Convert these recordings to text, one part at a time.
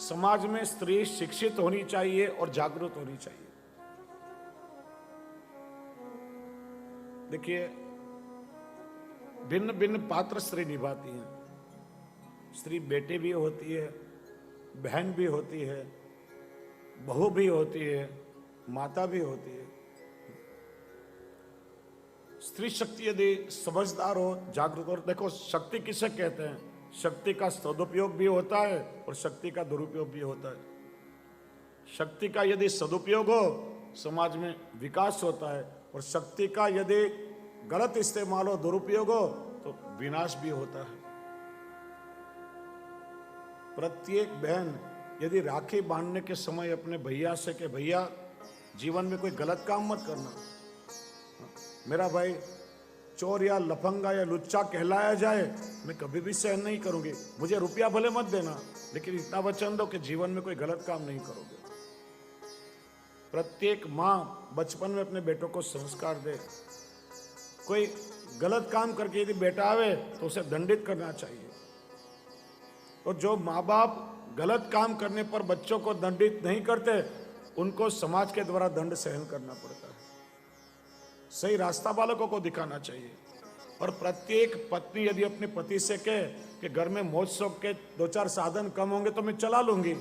समाज में स्त्री शिक्षित होनी चाहिए और जागरूक होनी चाहिए। देखिए, भिन्न भिन्न पात्र स्त्री निभाती हैं। स्त्री बेटी भी होती है, बहन भी होती है, बहू भी होती है, माता भी होती है। स्त्री शक्ति यदि समझदार हो, जागरूक हो, देखो शक्ति किसे कहते हैं? शक्ति का सदुपयोग भी होता है और शक्ति का दुरुपयोग भी होता है। शक्ति का यदि सदुपयोग हो, समाज में विकास होता है, और शक्ति का यदि गलत इस्तेमाल हो, दुरुपयोग हो, तो विनाश भी होता है। प्रत्येक बहन यदि राखी बांधने के समय अपने भैया से कि भैया जीवन में कोई गलत काम मत करना, मेरा भाई चोर या लफंगा या लुच्चा कहलाया जाए, मैं कभी भी सहन नहीं करूंगी। मुझे रुपया भले मत देना, लेकिन इतना वचन दो कि जीवन में कोई गलत काम नहीं करोगे। प्रत्येक माँ बचपन में अपने बेटों को संस्कार दे। कोई गलत काम करके यदि बेटा आवे तो उसे दंडित करना चाहिए। और जो माँ बाप गलत काम करने पर बच्चों को दंडित नहीं करते, उनको समाज के द्वारा दंड सहन करना पड़ता है। सही रास्ता बालकों को दिखाना चाहिए। और प्रत्येक पत्नी यदि अपने पति से कहे कि घर में मौज शौक के 2-4 साधन कम होंगे तो मैं चला लूंगी,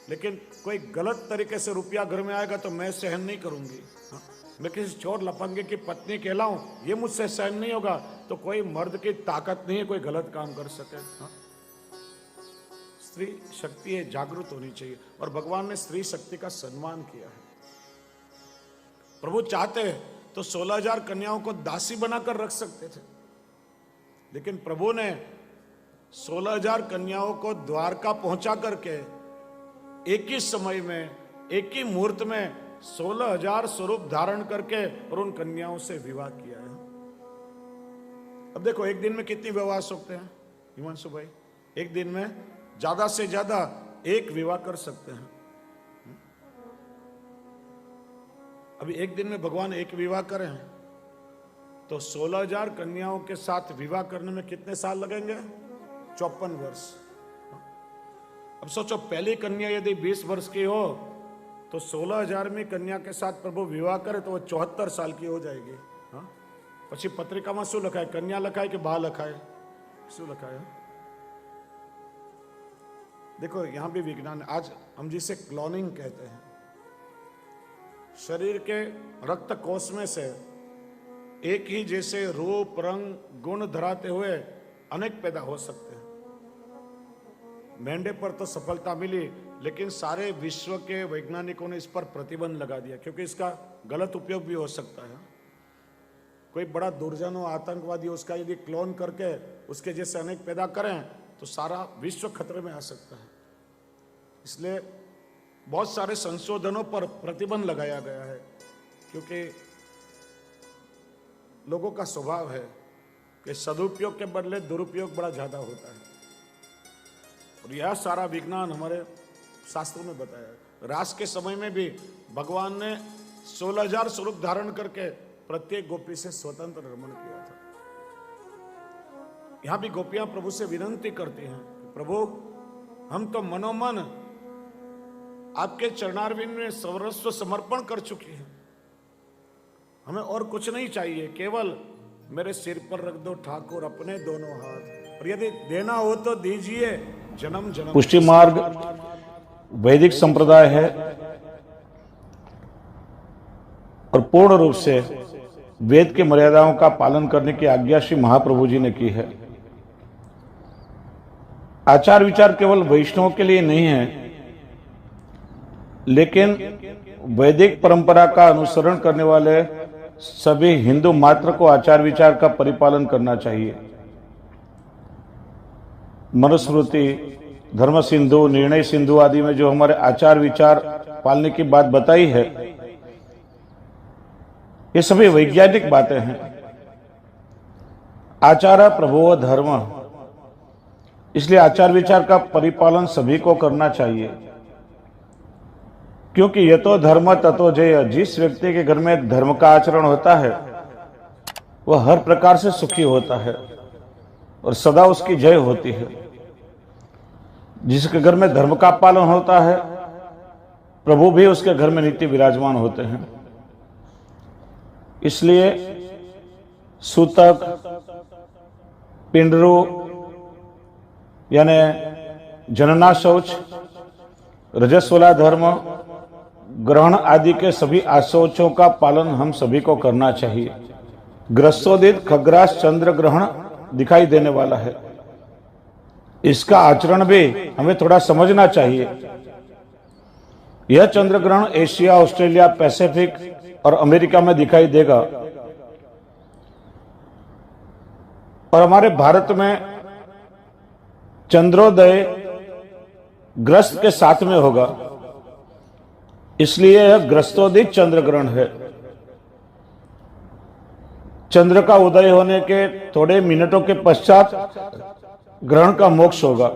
लेकिन कोई गलत तरीके से रुपया घर में आएगा तो मैं सहन नहीं करूंगी, मैं किसी चोर लफंगे की पत्नी कहलाऊं, ये मुझसे सहन नहीं होगा, तो कोई मर्द की ताकत नहीं है कोई गलत काम कर सके। स्त्री शक्ति है, जागरूक होनी चाहिए। और भगवान ने स्त्री शक्ति का सम्मान किया है। प्रभु चाहते तो 16,000 कन्याओं को दासी बनाकर रख सकते थे, लेकिन प्रभु ने 16,000 कन्याओं को द्वारका पहुंचा करके एक ही समय में, एक ही मुहूर्त में 16,000 स्वरूप धारण करके और उन कन्याओं से विवाह किया है। अब देखो, एक दिन में कितनी विवाह सकते हैं हिमांशु भाई? एक दिन में ज्यादा से ज्यादा एक विवाह कर सकते हैं। अभी एक दिन में भगवान एक विवाह करें तो 16,000 कन्याओं के साथ विवाह करने में कितने साल लगेंगे? 54 वर्ष। अब सोचो, पहली कन्या यदि 20 वर्ष की हो तो 16,000वीं कन्या के साथ प्रभु विवाह करे तो वो 74 साल की हो जाएगी। हाँ, પછી પત્રિકામાં શું લખાય? કન્યા લખાય કે બા લખાય? શું લખાય? देखो, यहां भी विज्ञान, आज हम जिसे क्लोनिंग कहते हैं, शरीर के रक्त कोष में से एक ही जैसे रूप, रंग, गुण धराते हुए अनेक पैदा हो सकते हैं। मेंढे पर तो सफलता मिली, लेकिन सारे विश्व के वैज्ञानिकों ने इस पर प्रतिबंध लगा दिया, क्योंकि इसका गलत उपयोग भी हो सकता है। कोई बड़ा दुर्जन हो, आतंकवादी, उसका यदि क्लोन करके उसके जैसे अनेक पैदा करें तो सारा विश्व खतरे में आ सकता है। इसलिए बहुत सारे संशोधनों पर प्रतिबंध लगाया गया है, क्योंकि लोगों का स्वभाव है कि सदुपयोग के बदले दुरुपयोग बड़ा ज्यादा होता है। और यह सारा विज्ञान हमारे शास्त्रों में बताया है। रास के समय में भी भगवान ने 16,000 स्वरूप धारण करके प्रत्येक गोपी से स्वतंत्र रमण किया था। यहां भी गोपियां प्रभु से विनती करती हैं, प्रभु हम तो मनोमन आपके चरणारविंद में सर्वस्व समर्पण कर चुकी हैं, हमें और कुछ नहीं चाहिए, केवल मेरे सिर पर रख दो ठाकुर अपने दोनों हाथ, और यदि देना हो तो दीजिए जन्म जन्म। पुष्टि मार्ग वैदिक संप्रदाय है और पूर्ण रूप से वेद के मर्यादाओं का पालन करने की आज्ञा श्री महाप्रभु जी ने की है। आचार विचार केवल वैष्णव के लिए नहीं है, लेकिन वैदिक परंपरा का अनुसरण करने वाले सभी हिंदू मात्र को आचार विचार का परिपालन करना चाहिए। मनुस्मृति, धर्म सिंधु, निर्णय सिंधु आदि में जो हमारे आचार विचार पालने की बात बताई है, ये सभी वैज्ञानिक बातें हैं। आचार प्रभो धर्म, इसलिए आचार विचार का परिपालन सभी को करना चाहिए, क्योंकि यतो धर्म ततो जय। जिस व्यक्ति के घर में धर्म का आचरण होता है वह हर प्रकार से सुखी होता है और सदा उसकी जय होती है। जिसके घर में धर्म का पालन होता है, प्रभु भी उसके घर में नित्य विराजमान होते हैं। इसलिए सूतक, पिंडरू यानी जनना शौच, रजस्वला धर्म, ग्रहण आदि के सभी आशौचों का पालन हम सभी को करना चाहिए। ग्रस्तोदित खग्रास चंद्र ग्रहण दिखाई देने वाला है, इसका आचरण भी हमें थोड़ा समझना चाहिए। यह चंद्र ग्रहण एशिया, ऑस्ट्रेलिया, पैसिफिक और अमेरिका में दिखाई देगा और हमारे भारत में चंद्रोदय ग्रस्त के साथ में होगा, इसलिए यह ग्रस्तोदित चंद्र ग्रहण है। चंद्र का उदय होने के थोड़े मिनटों के पश्चात ग्रहण का मोक्ष होगा,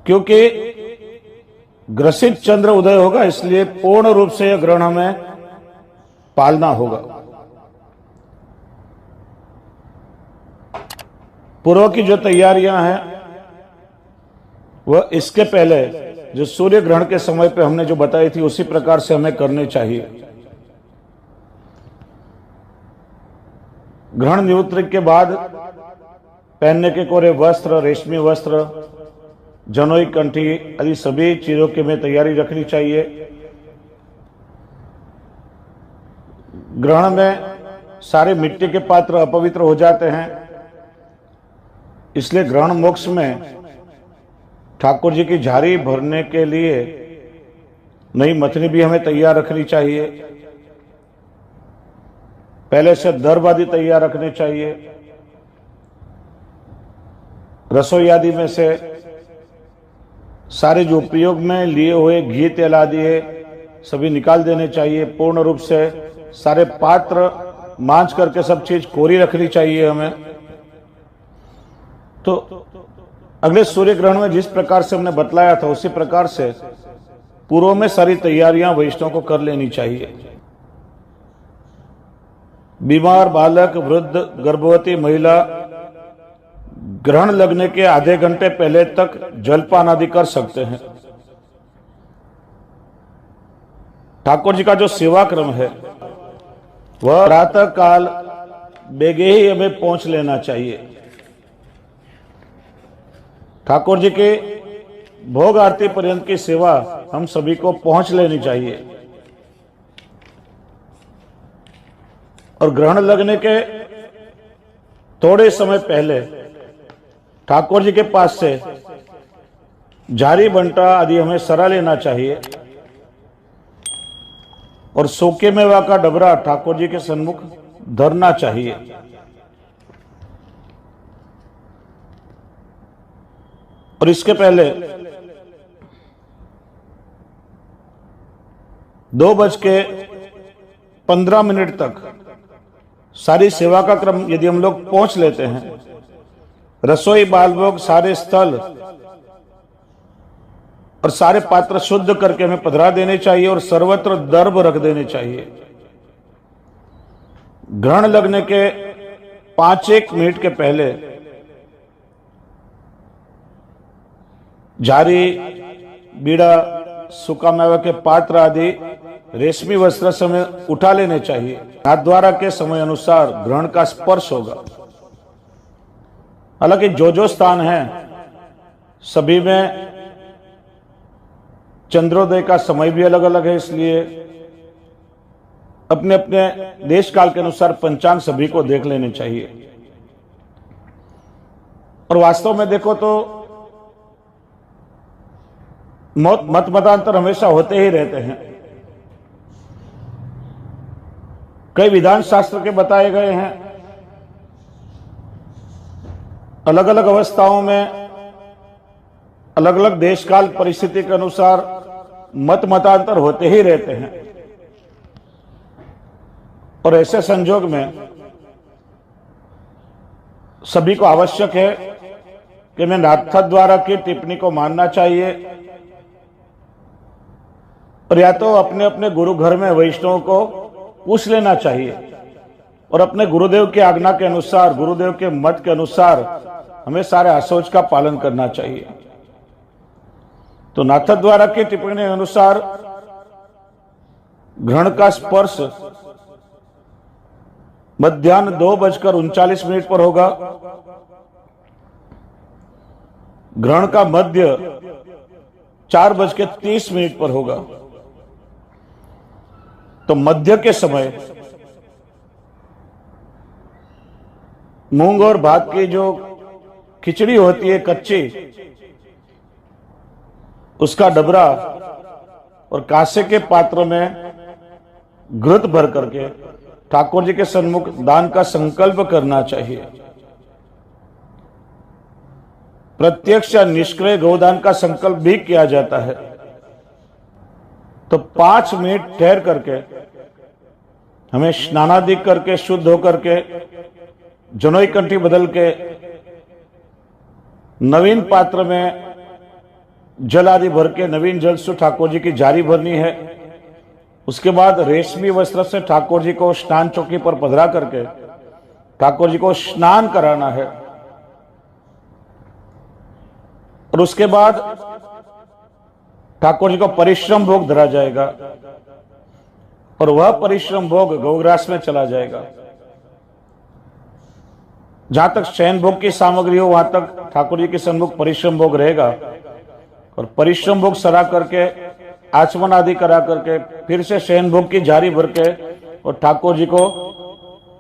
क्योंकि ग्रसित चंद्र उदय होगा, इसलिए पूर्ण रूप से यह ग्रहण हमें पालना होगा। पूर्व की जो तैयारियां हैं वह इसके पहले जो सूर्य ग्रहण के समय पे हमने जो बताई थी उसी प्रकार से हमें करनी चाहिए। ग्रहण निवृत्ति के बाद पहनने के कोरे वस्त्र, रेशमी वस्त्र, जनोई कंठी आदि सभी चीजों की हमें तैयारी रखनी चाहिए। ग्रहण में सारे मिट्टी के पात्र अपवित्र हो जाते हैं, इसलिए ग्रहण मोक्ष में ठाकुर जी की झारी भरने के लिए नई मथनी भी हमें तैयार रखनी चाहिए। पहले से दर्भ आदि तैयार रखने चाहिए। रसोई आदि में से सारे जो उपयोग में लिए हुए घी तेल आदि है सभी निकाल देने चाहिए। पूर्ण रूप से सारे पात्र मांझ करके सब चीज कोरी रखनी चाहिए हमें। तो अगले सूर्य ग्रहण में जिस प्रकार से हमने बतलाया था उसी प्रकार से पूर्व में सारी तैयारियां वैष्णव को कर लेनी चाहिए। बीमार बालक, वृद्ध, गर्भवती महिला ग्रहण लगने के आधे घंटे पहले तक जलपान आदि कर सकते हैं। ठाकुर जी का जो सेवा क्रम है वह प्रातः काल बेगे ही हमें पहुंच लेना चाहिए। ठाकुर जी के भोग आरती पर्यंत की सेवा हम सभी को पहुंच लेनी चाहिए और ग्रहण लगने के थोड़े समय पहले ठाकुर जी के पास से झारी बंटा आदि हमें सरा लेना चाहिए और सूखे मेवा का डबरा ठाकुर जी के सन्मुख धरना चाहिए। और इसके पहले 2:15 तक सारी सेवा का क्रम यदि हम लोग पहुंच लेते हैं, रसोई बालभोग सारे स्थल और सारे पात्र शुद्ध करके हमें पधरा देने चाहिए और सर्वत्र दर्भ रख देने चाहिए। ग्रहण लगने के 5-1 मिनट के पहले झारी, बीड़ा, सूखा मेवा के पात्र आदि रेशमी वस्त्र से हमें उठा लेने चाहिए। नाथ द्वारा के समय अनुसार ग्रहण का स्पर्श होगा। हालांकि जो स्थान है सभी में चंद्रोदय का समय भी अलग अलग है, इसलिए अपने अपने देश काल के अनुसार पंचांग सभी को देख लेने चाहिए। और वास्तव में देखो तो मत मतांतर हमेशा होते ही रहते हैं। कई विधान शास्त्र के बताए गए हैं, अलग अलग अवस्थाओं में अलग अलग देश काल परिस्थिति के अनुसार मत मतांतर होते ही रहते हैं। और ऐसे संजोग में सभी को आवश्यक है कि मैं नाथ द्वारा की टिप्पणी को मानना चाहिए और या तो अपने अपने गुरु घर में वैष्णव को पूछ लेना चाहिए और अपने गुरुदेव की आज्ञा के अनुसार, गुरुदेव के मत के अनुसार हमें सारे आशौच का पालन करना चाहिए। तो नाथ द्वारा की टिप्पणी अनुसार ग्रहण का स्पर्श मध्याह्न 2:39 पर होगा। ग्रहण का मध्य 4:30 पर होगा। तो मध्य के समय मूंग और भात की जो खिचड़ी होती है कच्ची, उसका डबरा और कांसे के पात्र में घृत भर करके ठाकुर जी के सन्मुख दान का संकल्प करना चाहिए। प्रत्यक्ष या निष्क्रिय गोदान का संकल्प भी किया जाता है। तो 5 मिनट ठहर करके हमें स्नानादि करके शुद्ध होकर के जनोई कंठी बदल के नवीन पात्र में जल आदि भर के नवीन जल से ठाकुर जी की जारी भरनी है। उसके बाद रेशमी वस्त्र से ठाकुर जी को स्नान चौकी पर पधरा करके ठाकुर जी को स्नान कराना है। और उसके बाद ठाकुर जी को परिश्रम भोग धरा जाएगा और वह परिश्रम भोग गौग्रास में चला जाएगा। जहां तक शयन भोग की सामग्री हो वहां तक ठाकुर जी के सन्मुख परिश्रम भोग रहेगा और परिश्रम भोग सरा करके आचमन आदि करा करके फिर से शयन भोग की जारी भर के और ठाकुर जी को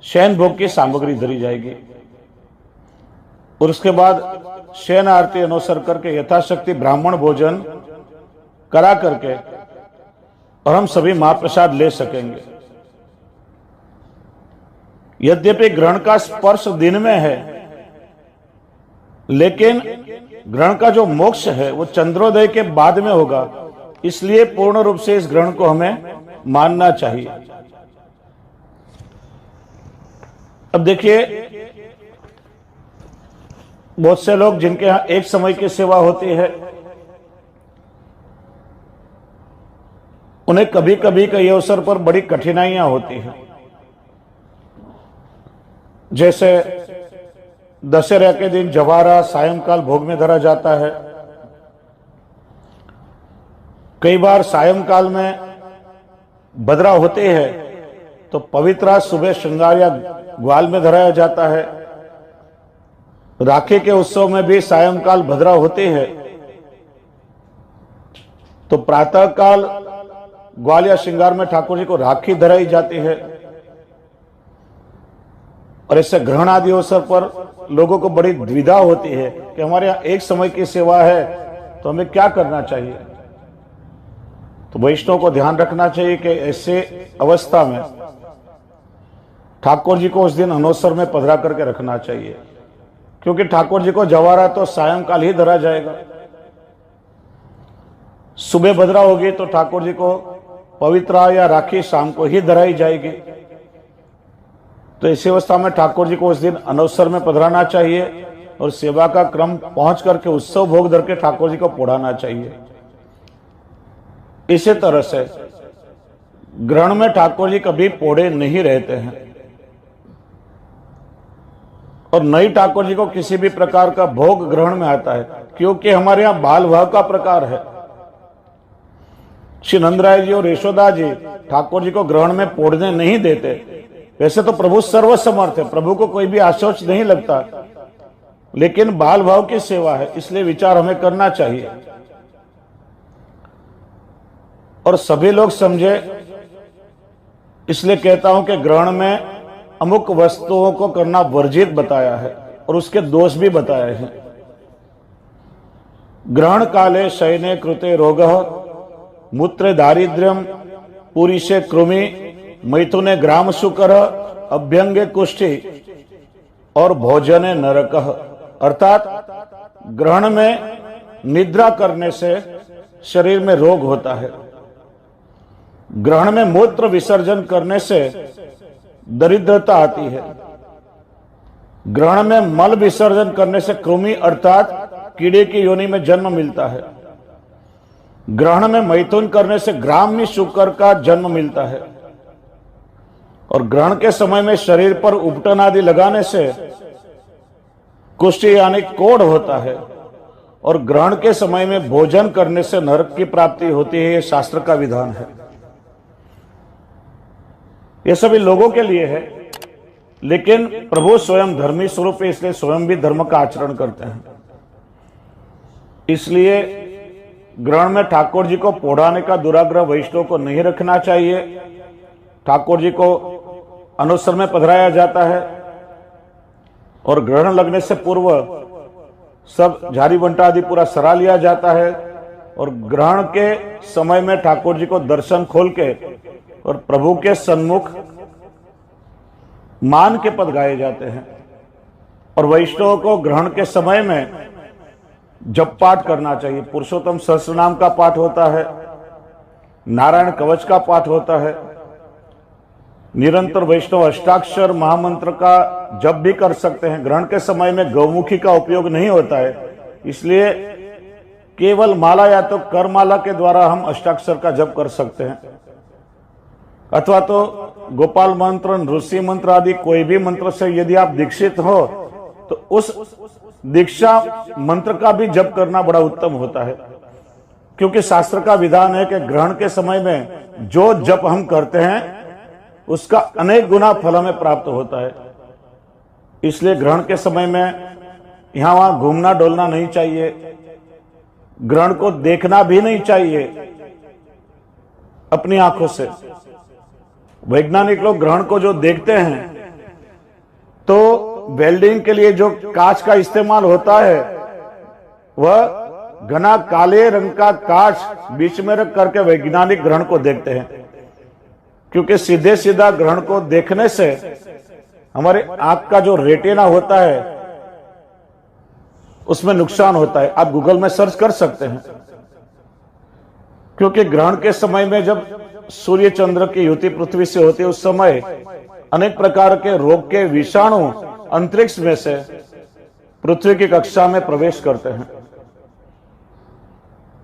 शयन भोग की सामग्री धरी जाएगी। और उसके बाद शयन आरती अनुसर करके यथाशक्ति ब्राह्मण भोजन करा करके और हम सभी महाप्रसाद ले सकेंगे। यद्यपि ग्रहण का स्पर्श दिन में है, लेकिन ग्रहण का जो मोक्ष है वो चंद्रोदय के बाद में होगा, इसलिए पूर्ण रूप से इस ग्रहण को हमें मानना चाहिए। अब देखिए, बहुत से लोग जिनके यहां एक समय की सेवा होती है, उन्हें कभी कभी कई अवसर पर बड़ी कठिनाइयां होती हैं। जैसे दशहरा के दिन जवारा सायंकाल भोग में धरा जाता है। कई बार सायंकाल में भद्रा होते हैं तो पवित्रा सुबह श्रृंगार या ग्वाल में धराया जाता है। राखी के उत्सव में भी सायंकाल भद्रा होते हैं तो प्रातः काल ग्वाल या श्रृंगार में ठाकुर जी को राखी धराई जाती है। और ऐसे ग्रहण आदि अवसर पर लोगों को बड़ी द्विधा होती है कि हमारे यहाँ एक समय की सेवा है तो हमें क्या करना चाहिए। तो वैष्णव को ध्यान रखना चाहिए कि ऐसे अवस्था में ठाकुर जी को उस दिन अनवसर में पधरा करके रखना चाहिए, क्योंकि ठाकुर जी को जवारा तो सायंकाल ही धरा जाएगा। सुबह भद्रा होगी तो ठाकुर जी को पवित्रा या राखी शाम को ही धराई जाएगी। तो इसी अवस्था में ठाकुर जी को उस दिन अनवसर में पधराना चाहिए और सेवा का क्रम पहुंच करके उत्सव भोग धर के ठाकुर जी को पोढ़ाना चाहिए। इसी तरह से ग्रहण में ठाकुर जी कभी पोढ़े नहीं रहते हैं और नई ठाकुर जी को किसी भी प्रकार का भोग ग्रहण में आता है, क्योंकि हमारे यहाँ बाल भाव का प्रकार है। श्री नंदराय जी और यशोदा जी ठाकुर जी को ग्रहण में पोढ़ने नहीं देते। वैसे तो प्रभु सर्वसमर्थ है, प्रभु को कोई भी आशौच नहीं लगता, लेकिन बाल भाव की सेवा है, इसलिए विचार हमें करना चाहिए। और सभी लोग समझे, इसलिए कहता हूं कि ग्रहण में अमुक वस्तुओं को करना वर्जित बताया है और उसके दोष भी बताए हैं। ग्रहण काले शयने कृते रोगः मूत्र दारिद्र्यम पुरीशे कृमि मैथुने ग्राम शुकर अभ्यंगे कुष्ठी और भोजने नरकः। अर्थात ग्रहण में निद्रा करने से शरीर में रोग होता है। ग्रहण में मूत्र विसर्जन करने से दरिद्रता आती है। ग्रहण में मल विसर्जन करने से कृमि अर्थात कीड़े की योनि में जन्म मिलता है। ग्रहण में मैथुन करने से ग्राम्य शुकर का जन्म मिलता है। और ग्रहण के समय में शरीर पर उपटन आदि लगाने से कुष्ठ यानी कोढ़ होता है और ग्रहण के समय में भोजन करने से नरक की प्राप्ति होती है, ये शास्त्र का विधान है। ये सभी लोगों के लिए है, लेकिन प्रभु स्वयं धर्मी स्वरूप है, इसलिए स्वयं भी धर्म का आचरण करते हैं। इसलिए ग्रहण में ठाकुर जी को पोढ़ाने का दुराग्रह वैष्णव को नहीं रखना चाहिए। ठाकुर जी को अनुसर में पधराया जाता है और ग्रहण लगने से पूर्व सब झारी बंटा आदि पूरा सरा लिया जाता है और ग्रहण के समय में ठाकुर जी को दर्शन खोल के और प्रभु के सन्मुख मान के पद गाए जाते हैं। और वैष्णव को ग्रहण के समय में जप पाठ करना चाहिए। पुरुषोत्तम सहस्रनाम का पाठ होता है, नारायण कवच का पाठ होता है, निरंतर वैष्णव अष्टाक्षर महामंत्र का जप भी कर सकते हैं। ग्रहण के समय में गौमुखी का उपयोग नहीं होता है, इसलिए केवल माला या तो करमाला के द्वारा हम अष्टाक्षर का जप कर सकते हैं, अथवा तो गोपाल मंत्र, ऋषि मंत्र आदि कोई भी मंत्र से यदि आप दीक्षित हो तो उस दीक्षा मंत्र का भी जप करना बड़ा उत्तम होता है, क्योंकि शास्त्र का विधान है कि ग्रहण के समय में जो जप हम करते हैं उसका अनेक गुना फल हमें प्राप्त होता है। इसलिए ग्रहण के समय में यहां वहां घूमना डोलना नहीं चाहिए, ग्रहण को देखना भी नहीं चाहिए अपनी आंखों से। वैज्ञानिक लोग ग्रहण को जो देखते हैं तो वेल्डिंग के लिए जो कांच का इस्तेमाल होता है वह घना काले रंग का कांच बीच में रख करके वैज्ञानिक ग्रहण को देखते हैं, क्योंकि सीधे सीधा ग्रहण को देखने से हमारे आंख का जो रेटिना होता है उसमें नुकसान होता है। आप गूगल में सर्च कर सकते हैं, क्योंकि ग्रहण के समय में जब सूर्य चंद्र की युति पृथ्वी से होती है उस समय अनेक प्रकार के रोग के विषाणु अंतरिक्ष में से पृथ्वी की कक्षा में प्रवेश करते हैं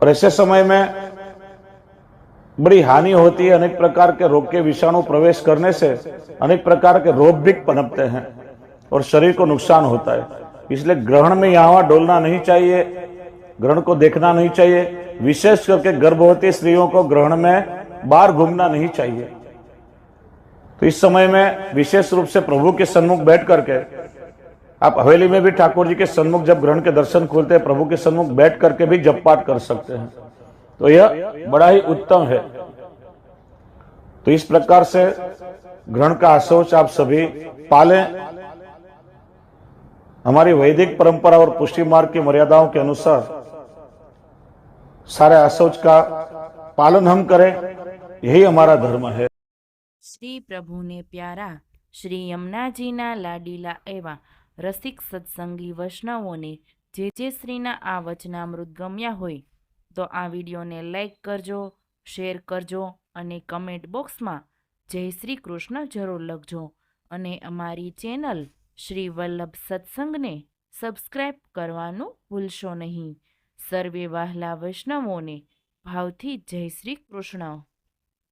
और ऐसे समय में बड़ी हानि होती है। अनेक प्रकार के रोग के विषाणु प्रवेश करने से अनेक प्रकार के रोग भी पनपते हैं और शरीर को नुकसान होता है। इसलिए ग्रहण में यहां वहां डोलना नहीं चाहिए, ग्रहण को देखना नहीं चाहिए। विशेष करके गर्भवती स्त्रियों को ग्रहण में बाहर घूमना नहीं चाहिए। तो इस समय में विशेष रूप से प्रभु के सन्मुख बैठ करके, आप हवेली में भी ठाकुर जी के सन्मुख जब ग्रहण के दर्शन खोलते हैं प्रभु के सन्मुख बैठ करके भी जप पाठ कर सकते हैं, तो यह बड़ा ही उत्तम है। तो इस प्रकार से ग्रहण का आशोच आप सभी पालें। हमारी वैदिक परंपरा और पुष्टि मार्ग की मर्यादाओं के अनुसार सारे आशोच का पालन हम करें, यही हमारा धर्म है। श्री प्रभु ने प्यारा श्री यमुनाजीना लाडीला एवा रसिक सत्संगी वैष्णवोने जे श्रीना आ वचनामृत गम्या होय तो आ विडियोने लाइक करजो, शेर करजो अने कमेंट बॉक्स में जय श्री कृष्ण जरूर लखजो अने अमारी चेनल श्री वल्लभ सत्संग ने सब्सक्राइब करवानुं भूलशो नहीं। सर्वे वाहला वैष्णवोने भावथी जय श्री कृष्ण।